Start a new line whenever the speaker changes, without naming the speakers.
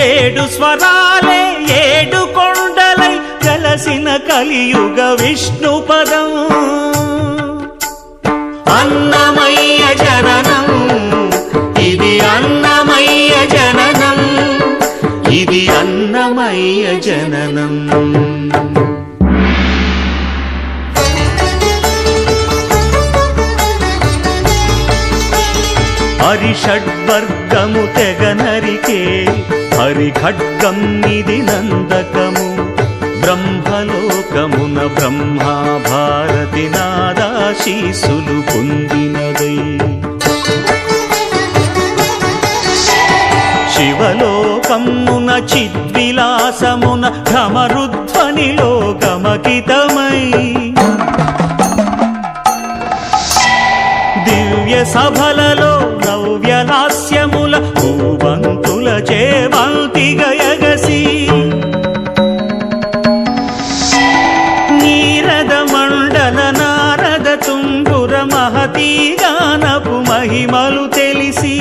ఏడు స్వరాలే ఏడు కొండలై కలసిన కలియుగ విష్ణు పదం అన్నమయ్య జననం ఇది అన్నమయ్య జననం ఇది అన్నమయ్య జననం హరిషడ్వర్గము తెగనరికే హరిఖడ్గం ఇది నందకము బ్రహ్మలోకమున బ్రహ్మా భారతి నాదాశీసులు పొందినదై శివలోకమున చిద్విలాసమున ఘమరుధ్వనిలో గమకితమై దివ్య సభలలో నవ్యలాస్యముల భూవంతుల చేవంతి గయగసి నీరద మండల నారద తుంగుర మహతీ గానపు మహిమలు తెలిసి